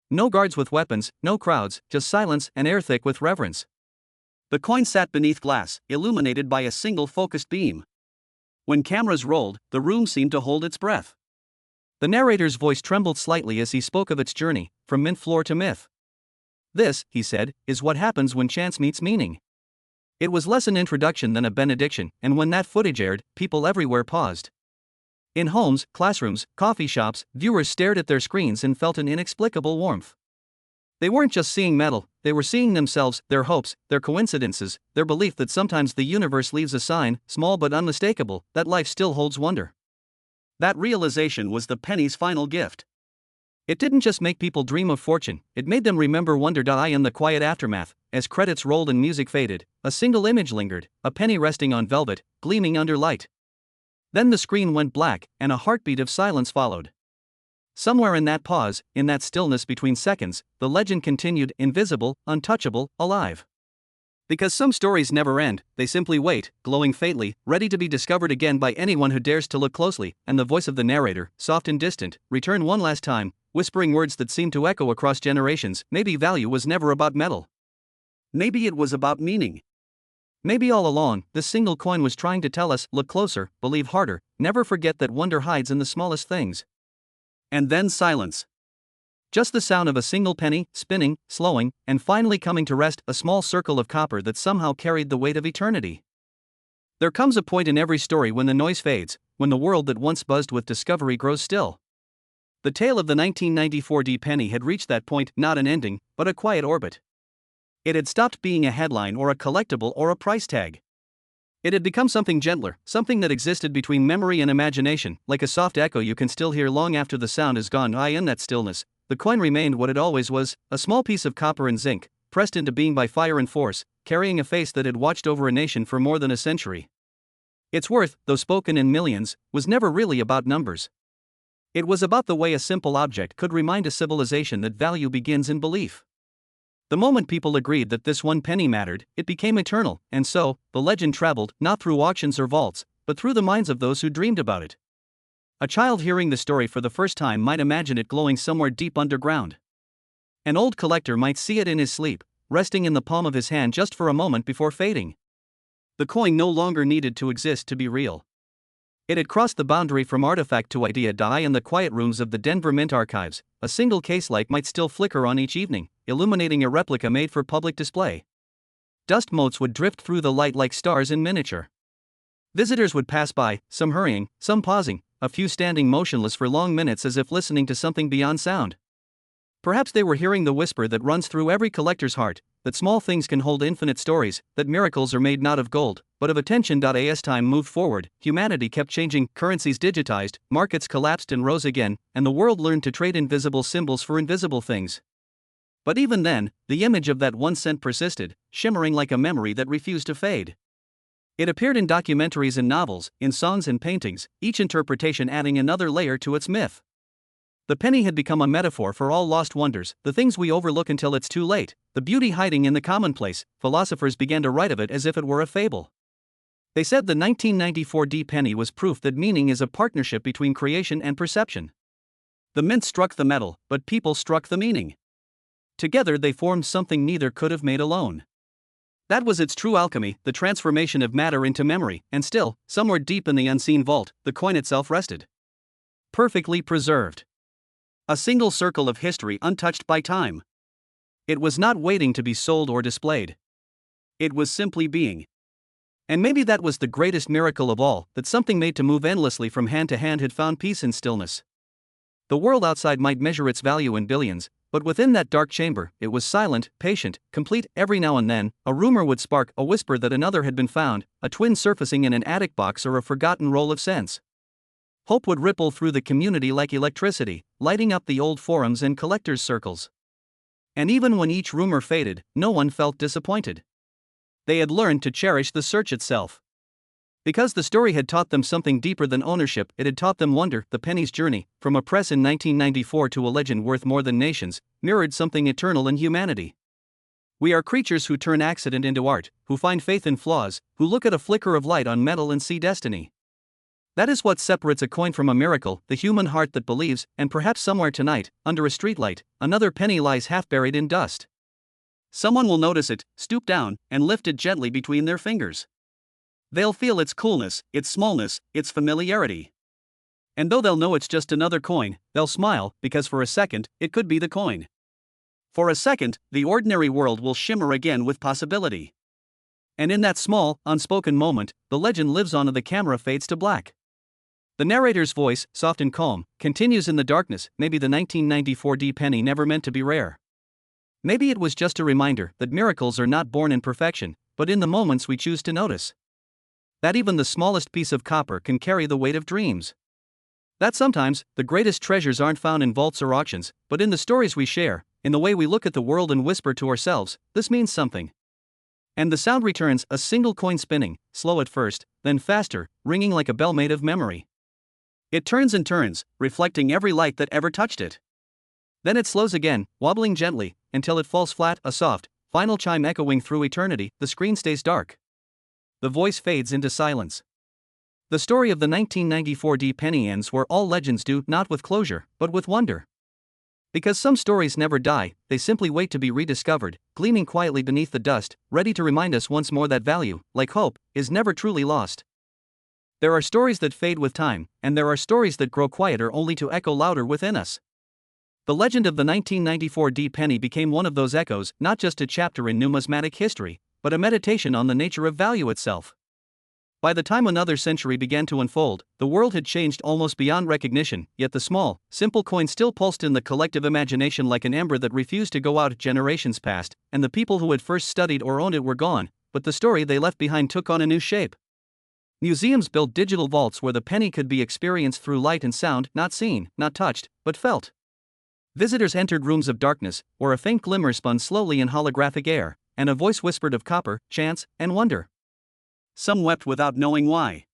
No guards with weapons, no crowds, just silence and air thick with reverence. The coin sat beneath glass, illuminated by a single focused beam. When cameras rolled, the room seemed to hold its breath. The narrator's voice trembled slightly as he spoke of its journey, from mint floor to myth. This, he said, is what happens when chance meets meaning. It was less an introduction than a benediction, and when that footage aired, people everywhere paused. In homes, classrooms, coffee shops, viewers stared at their screens and felt an inexplicable warmth. They weren't just seeing metal, they were seeing themselves, their hopes, their coincidences, their belief that sometimes the universe leaves a sign, small but unmistakable, that life still holds wonder. That realization was the penny's final gift. It didn't just make people dream of fortune, it made them remember wonder. In the quiet aftermath, as credits rolled and music faded, a single image lingered, a penny resting on velvet, gleaming under light. Then the screen went black, and a heartbeat of silence followed. Somewhere in that pause, in that stillness between seconds, the legend continued, invisible, untouchable, alive. Because some stories never end, they simply wait, glowing faintly, ready to be discovered again by anyone who dares to look closely. And the voice of the narrator, soft and distant, returned one last time. whispering words that seemed to echo across generations. Maybe value was never about metal. Maybe it was about meaning. Maybe all along, this single coin was trying to tell us, look closer, believe harder, never forget that wonder hides in the smallest things. And then silence. Just the sound of a single penny, spinning, slowing, and finally coming to rest, a small circle of copper that somehow carried the weight of eternity. There comes a point in every story when the noise fades, when the world that once buzzed with discovery grows still. The tale of the 1994 D penny had reached that point, not an ending, but a quiet orbit. It had stopped being a headline or a collectible or a price tag. It had become something gentler, something that existed between memory and imagination, like a soft echo you can still hear long after the sound is gone. In that stillness, the coin remained what it always was, a small piece of copper and zinc, pressed into being by fire and force, carrying a face that had watched over a nation for more than a century. Its worth, though spoken in millions, was never really about numbers. It was about the way a simple object could remind a civilization that value begins in belief. The moment people agreed that this one penny mattered, it became eternal, and so, the legend traveled, not through auctions or vaults, but through the minds of those who dreamed about it. A child hearing the story for the first time might imagine it glowing somewhere deep underground. An old collector might see it in his sleep, resting in the palm of his hand just for a moment before fading. The coin no longer needed to exist to be real. It had crossed the boundary from artifact to idea. In the quiet rooms of the Denver Mint archives, a single case light might still flicker on each evening, illuminating a replica made for public display. Dust motes would drift through the light like stars in miniature. Visitors would pass by, some hurrying, some pausing, a few standing motionless for long minutes as if listening to something beyond sound. Perhaps they were hearing the whisper that runs through every collector's heart, that small things can hold infinite stories, that miracles are made not of gold, but of attention. As time moved forward, humanity kept changing, currencies digitized, markets collapsed and rose again, and the world learned to trade invisible symbols for invisible things. But even then, the image of that 1 cent persisted, shimmering like a memory that refused to fade. It appeared in documentaries and novels, in songs and paintings, each interpretation adding another layer to its myth. The penny had become a metaphor for all lost wonders, the things we overlook until it's too late, the beauty hiding in the commonplace. Philosophers began to write of it as if it were a fable. They said the 1994 D penny was proof that meaning is a partnership between creation and perception. The mint struck the metal, but people struck the meaning. Together they formed something neither could have made alone. That was its true alchemy, the transformation of matter into memory, and still, somewhere deep in the unseen vault, the coin itself rested. Perfectly preserved. A single circle of history untouched by time. It was not waiting to be sold or displayed. It was simply being. And maybe that was the greatest miracle of all, that something made to move endlessly from hand to hand had found peace in stillness. The world outside might measure its value in billions, but within that dark chamber, it was silent, patient, complete. Every now and then, a rumor would spark, a whisper that another had been found, a twin surfacing in an attic box or a forgotten roll of cents. Hope would ripple through the community like electricity, lighting up the old forums and collectors' circles. And even when each rumor faded, no one felt disappointed. They had learned to cherish the search itself. Because the story had taught them something deeper than ownership, it had taught them wonder. The penny's journey, from a press in 1994 to a legend worth more than nations, mirrored something eternal in humanity. We are creatures who turn accident into art, who find faith in flaws, who look at a flicker of light on metal and see destiny. That is what separates a coin from a miracle, the human heart that believes, and perhaps somewhere tonight, under a streetlight, another penny lies half buried in dust. Someone will notice it, stoop down, and lift it gently between their fingers. They'll feel its coolness, its smallness, its familiarity. And though they'll know it's just another coin, they'll smile, because for a second, it could be the coin. For a second, the ordinary world will shimmer again with possibility. And in that small, unspoken moment, the legend lives on and the camera fades to black. The narrator's voice, soft and calm, continues in the darkness. Maybe the 1994 D penny never meant to be rare. Maybe it was just a reminder that miracles are not born in perfection, but in the moments we choose to notice. That even the smallest piece of copper can carry the weight of dreams. That sometimes, the greatest treasures aren't found in vaults or auctions, but in the stories we share, in the way we look at the world and whisper to ourselves, this means something. And the sound returns, a single coin spinning, slow at first, then faster, ringing like a bell made of memory. It turns and turns, reflecting every light that ever touched it. Then it slows again, wobbling gently, until it falls flat, a soft, final chime echoing through eternity. The screen stays dark. The voice fades into silence. The story of the 1994 D penny ends where all legends do, not with closure, but with wonder. Because some stories never die, they simply wait to be rediscovered, gleaming quietly beneath the dust, ready to remind us once more that value, like hope, is never truly lost. There are stories that fade with time, and there are stories that grow quieter only to echo louder within us. The legend of the 1994 D penny became one of those echoes, not just a chapter in numismatic history, but a meditation on the nature of value itself. By the time another century began to unfold, the world had changed almost beyond recognition, yet the small, simple coin still pulsed in the collective imagination like an ember that refused to go out. Generations passed, and the people who had first studied or owned it were gone, but the story they left behind took on a new shape. Museums built digital vaults where the penny could be experienced through light and sound, not seen, not touched, but felt. Visitors entered rooms of darkness, where a faint glimmer spun slowly in holographic air, and a voice whispered of copper, chance, and wonder. Some wept without knowing why.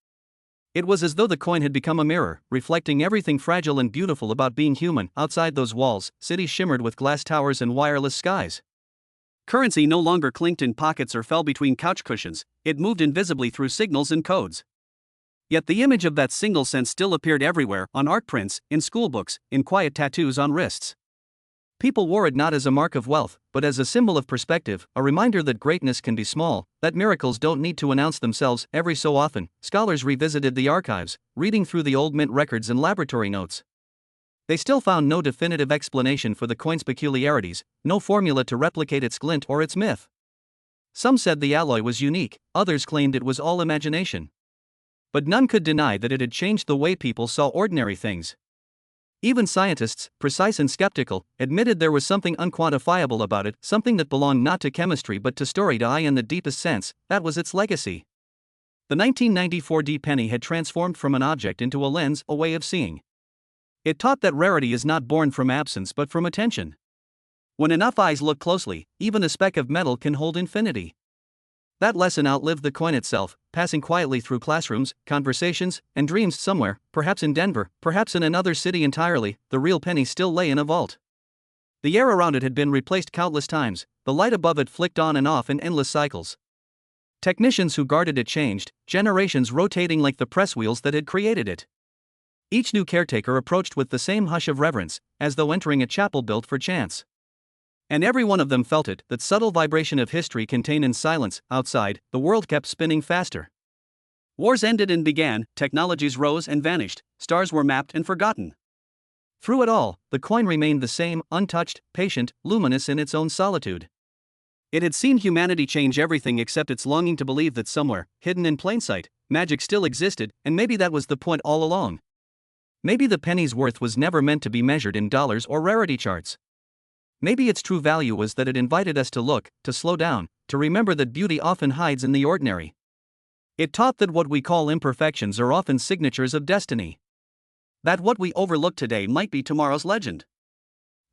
It was as though the coin had become a mirror, reflecting everything fragile and beautiful about being human. Outside those walls, cities shimmered with glass towers and wireless skies. Currency no longer clinked in pockets or fell between couch cushions, it moved invisibly through signals and codes. Yet the image of that single cent still appeared everywhere, on art prints, in schoolbooks, in quiet tattoos on wrists. People wore it not as a mark of wealth, but as a symbol of perspective, a reminder that greatness can be small, that miracles don't need to announce themselves. Every so often, scholars revisited the archives, reading through the old mint records and laboratory notes. They still found no definitive explanation for the coin's peculiarities, no formula to replicate its glint or its myth. Some said the alloy was unique, others claimed it was all imagination. But none could deny that it had changed the way people saw ordinary things. Even scientists, precise and skeptical, admitted there was something unquantifiable about it, something that belonged not to chemistry but to story. To eye in the deepest sense, that was its legacy. The 1994 D penny had transformed from an object into a lens, a way of seeing. It taught that rarity is not born from absence but from attention. When enough eyes look closely, even a speck of metal can hold infinity. That lesson outlived the coin itself, passing quietly through classrooms, conversations, and dreams. Somewhere, perhaps in Denver, perhaps in another city entirely, the real penny still lay in a vault. The air around it had been replaced countless times, the light above it flicked on and off in endless cycles. Technicians who guarded it changed, generations rotating like the press wheels that had created it. Each new caretaker approached with the same hush of reverence, as though entering a chapel built for chance. And every one of them felt it, that subtle vibration of history contained in silence. Outside, the world kept spinning faster. Wars ended and began, technologies rose and vanished, stars were mapped and forgotten. Through it all, the coin remained the same, untouched, patient, luminous in its own solitude. It had seen humanity change everything except its longing to believe that somewhere, hidden in plain sight, magic still existed, and maybe that was the point all along. Maybe the penny's worth was never meant to be measured in dollars or rarity charts. Maybe its true value was that it invited us to look, to slow down, to remember that beauty often hides in the ordinary. It taught that what we call imperfections are often signatures of destiny. That what we overlook today might be tomorrow's legend.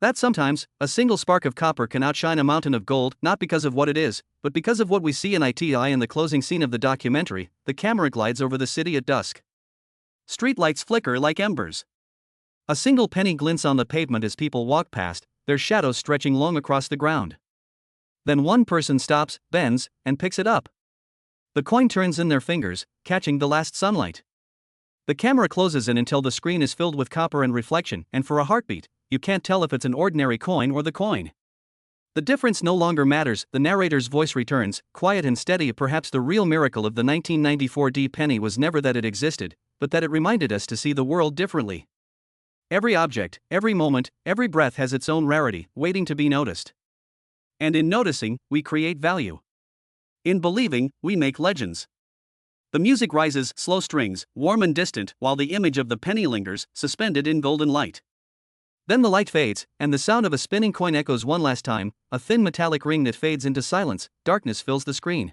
That sometimes, a single spark of copper can outshine a mountain of gold, not because of what it is, but because of what we see in it. In the closing scene of the documentary, the camera glides over the city at dusk. Streetlights flicker like embers. A single penny glints on the pavement as people walk past, their shadows stretching long across the ground. Then one person stops, bends, and picks it up. The coin turns in their fingers, catching the last sunlight. The camera closes in until the screen is filled with copper and reflection, and for a heartbeat, you can't tell if it's an ordinary coin or the coin. The difference no longer matters. The narrator's voice returns, quiet and steady. Perhaps the real miracle of the 1994 D penny was never that it existed, but that it reminded us to see the world differently. Every object, every moment, every breath has its own rarity, waiting to be noticed. And in noticing, we create value. In believing, we make legends. The music rises, slow strings, warm and distant, while the image of the penny lingers, suspended in golden light. Then the light fades, and the sound of a spinning coin echoes one last time, a thin metallic ring that fades into silence. Darkness fills the screen.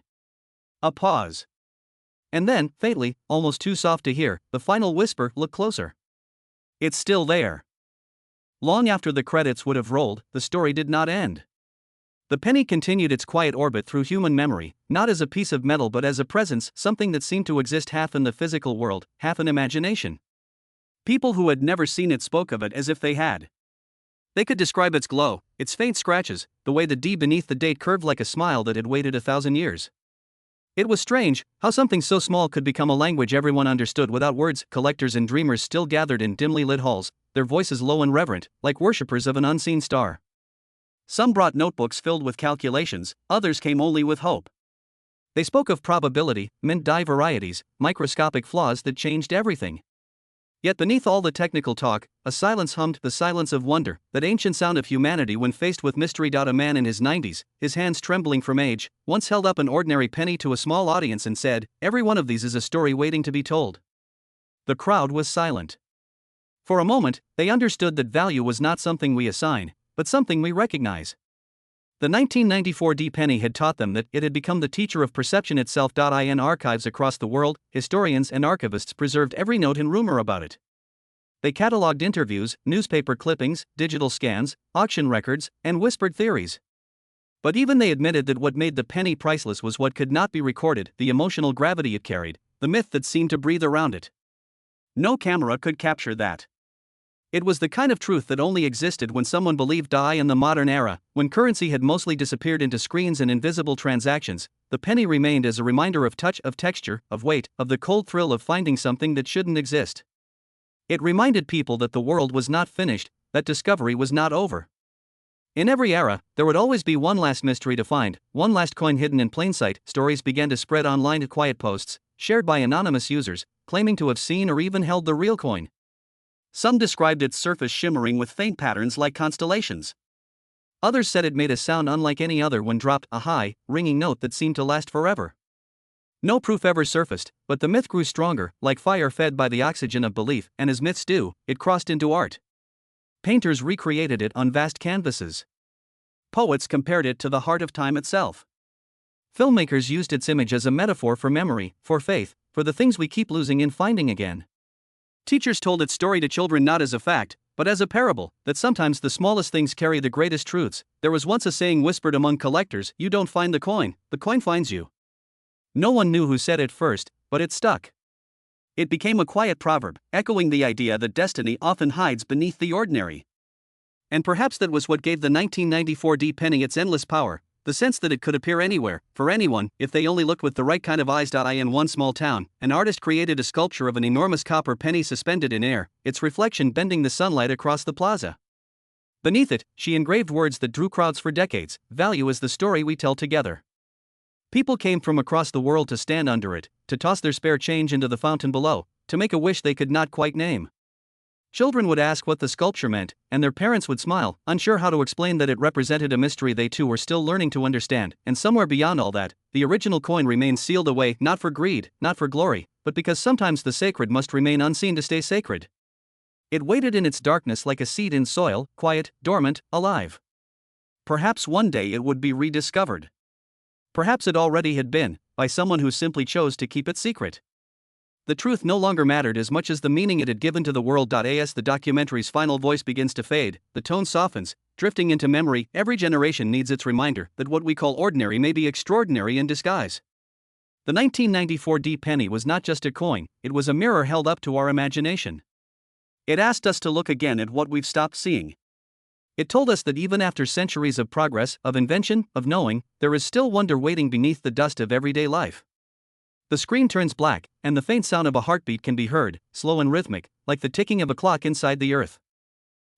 A pause. And then, faintly, almost too soft to hear, the final whisper, "Look closer." It's still there. Long after the credits would have rolled, the story did not end. The penny continued its quiet orbit through human memory, not as a piece of metal but as a presence, something that seemed to exist half in the physical world, half in imagination. People who had never seen it spoke of it as if they had. They could describe its glow, its faint scratches, the way the D beneath the date curved like a smile that had waited 1,000 years. It was strange how something so small could become a language everyone understood without words. Collectors and dreamers still gathered in dimly lit halls, their voices low and reverent, like worshippers of an unseen star. Some brought notebooks filled with calculations, others came only with hope. They spoke of probability, mint die varieties, microscopic flaws that changed everything. Yet beneath all the technical talk, a silence hummed, the silence of wonder, that ancient sound of humanity when faced with mystery. A man in his 90s, his hands trembling from age, once held up an ordinary penny to a small audience and said, "Every one of these is a story waiting to be told." The crowd was silent. For a moment, they understood that value was not something we assign, but something we recognize. The 1994 D penny had taught them that it had become the teacher of perception itself. In archives across the world, historians and archivists preserved every note and rumor about it. They catalogued interviews, newspaper clippings, digital scans, auction records, and whispered theories. But even they admitted that what made the penny priceless was what could not be recorded, the emotional gravity it carried, the myth that seemed to breathe around it. No camera could capture that. It was the kind of truth that only existed when someone believed. In the modern era, when currency had mostly disappeared into screens and invisible transactions, the penny remained as a reminder of touch, of texture, of weight, of the cold thrill of finding something that shouldn't exist. It reminded people that the world was not finished, that discovery was not over. In every era, there would always be one last mystery to find, one last coin hidden in plain sight. Stories began to spread online to quiet posts, shared by anonymous users, claiming to have seen or even held the real coin. Some described its surface shimmering with faint patterns like constellations. Others said it made a sound unlike any other when dropped, a high, ringing note that seemed to last forever. No proof ever surfaced, but the myth grew stronger, like fire fed by the oxygen of belief, and as myths do, it crossed into art. Painters recreated it on vast canvases. Poets compared it to the heart of time itself. Filmmakers used its image as a metaphor for memory, for faith, for the things we keep losing and finding again. Teachers told its story to children not as a fact, but as a parable, that sometimes the smallest things carry the greatest truths. There was once a saying whispered among collectors, "You don't find the coin finds you." No one knew who said it first, but it stuck. It became a quiet proverb, echoing the idea that destiny often hides beneath the ordinary. And perhaps that was what gave the 1994 D penny its endless power, the sense that it could appear anywhere, for anyone, if they only looked with the right kind of eyes. In one small town, an artist created a sculpture of an enormous copper penny suspended in air, its reflection bending the sunlight across the plaza. Beneath it, she engraved words that drew crowds for decades: "Value is the story we tell together." People came from across the world to stand under it, to toss their spare change into the fountain below, to make a wish they could not quite name. Children would ask what the sculpture meant, and their parents would smile, unsure how to explain that it represented a mystery they too were still learning to understand. And somewhere beyond all that, the original coin remained sealed away, not for greed, not for glory, but because sometimes the sacred must remain unseen to stay sacred. It waited in its darkness like a seed in soil, quiet, dormant, alive. Perhaps one day it would be rediscovered. Perhaps it already had been, by someone who simply chose to keep it secret. The truth no longer mattered as much as the meaning it had given to the world. As the documentary's final voice begins to fade, the tone softens, drifting into memory. Every generation needs its reminder that what we call ordinary may be extraordinary in disguise. The 1994 D penny was not just a coin, it was a mirror held up to our imagination. It asked us to look again at what we've stopped seeing. It told us that even after centuries of progress, of invention, of knowing, there is still wonder waiting beneath the dust of everyday life. The screen turns black, and the faint sound of a heartbeat can be heard, slow and rhythmic, like the ticking of a clock inside the earth.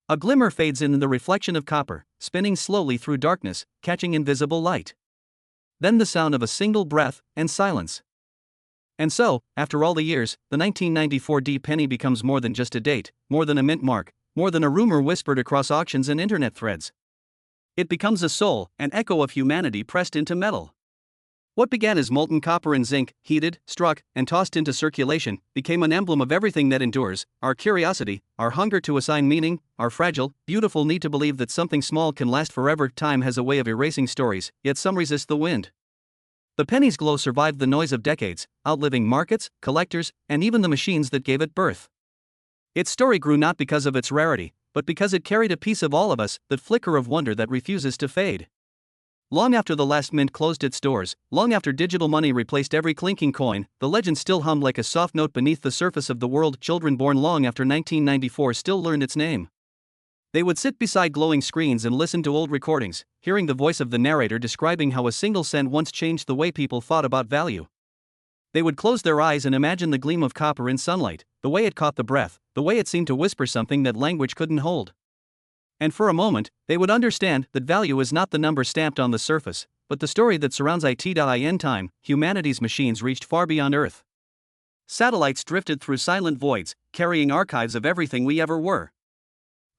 A glimmer fades in the reflection of copper, spinning slowly through darkness, catching invisible light. Then the sound of a single breath, and silence. And so, after all the years, the 1994 D penny becomes more than just a date, more than a mint mark, more than a rumor whispered across auctions and internet threads. It becomes a soul, an echo of humanity pressed into metal. What began as molten copper and zinc, heated, struck, and tossed into circulation, became an emblem of everything that endures: our curiosity, our hunger to assign meaning, our fragile, beautiful need to believe that something small can last forever. Time has a way of erasing stories, yet some resist the wind. The penny's glow survived the noise of decades, outliving markets, collectors, and even the machines that gave it birth. Its story grew not because of its rarity, but because it carried a piece of all of us, that flicker of wonder that refuses to fade. Long after the last mint closed its doors, long after digital money replaced every clinking coin, the legend still hummed like a soft note beneath the surface of the world. Children born long after 1994 still learned its name. They would sit beside glowing screens and listen to old recordings, hearing the voice of the narrator describing how a single cent once changed the way people thought about value. They would close their eyes and imagine the gleam of copper in sunlight, the way it caught the breath, the way it seemed to whisper something that language couldn't hold. And for a moment, they would understand that value is not the number stamped on the surface, but the story that surrounds it. In time, humanity's machines reached far beyond Earth. Satellites drifted through silent voids, carrying archives of everything we ever were.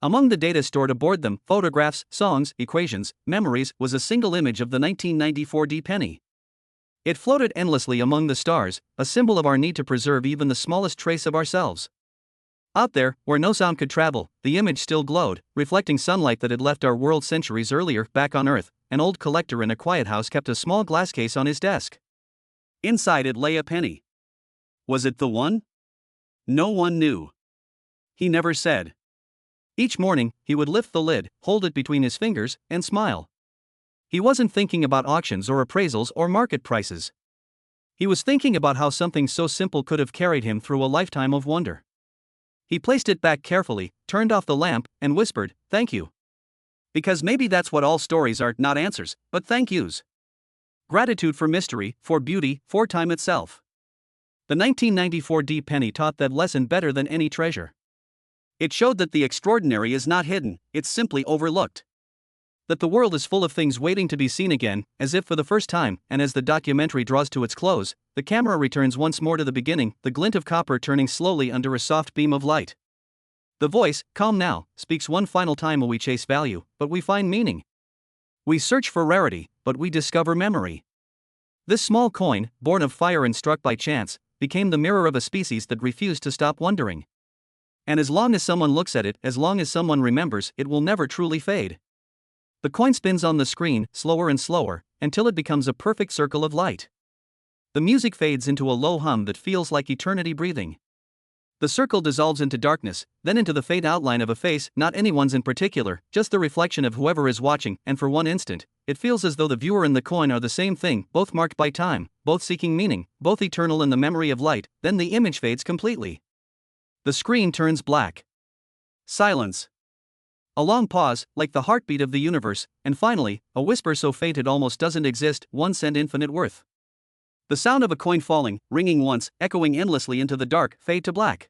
Among the data stored aboard them, photographs, songs, equations, memories, was a single image of the 1994 penny. It floated endlessly among the stars, a symbol of our need to preserve even the smallest trace of ourselves. Out there, where no sound could travel, the image still glowed, reflecting sunlight that had left our world centuries earlier. Back on Earth, an old collector in a quiet house kept a small glass case on his desk. Inside it lay a penny. Was it the one? No one knew. He never said. Each morning, he would lift the lid, hold it between his fingers, and smile. He wasn't thinking about auctions or appraisals or market prices. He was thinking about how something so simple could have carried him through a lifetime of wonder. He placed it back carefully, turned off the lamp, and whispered, "Thank you." Because maybe that's what all stories are, not answers, but thank yous. Gratitude for mystery, for beauty, for time itself. The 1994 penny taught that lesson better than any treasure. It showed that the extraordinary is not hidden, it's simply overlooked. That the world is full of things waiting to be seen again, as if for the first time. And as the documentary draws to its close, the camera returns once more to the beginning, the glint of copper turning slowly under a soft beam of light. The voice, calm now, speaks one final time. We chase value, but we find meaning. We search for rarity, but we discover memory. This small coin, born of fire and struck by chance, became the mirror of a species that refused to stop wondering. And as long as someone looks at it, as long as someone remembers, it will never truly fade. The coin spins on the screen, slower and slower, until it becomes a perfect circle of light. The music fades into a low hum that feels like eternity breathing. The circle dissolves into darkness, then into the faint outline of a face, not anyone's in particular, just the reflection of whoever is watching, and for one instant, it feels as though the viewer and the coin are the same thing, both marked by time, both seeking meaning, both eternal in the memory of light. Then the image fades completely. The screen turns black. Silence. A long pause, like the heartbeat of the universe, and finally, a whisper so faint it almost doesn't exist, once and infinite worth. The sound of a coin falling, ringing once, echoing endlessly into the dark, fade to black.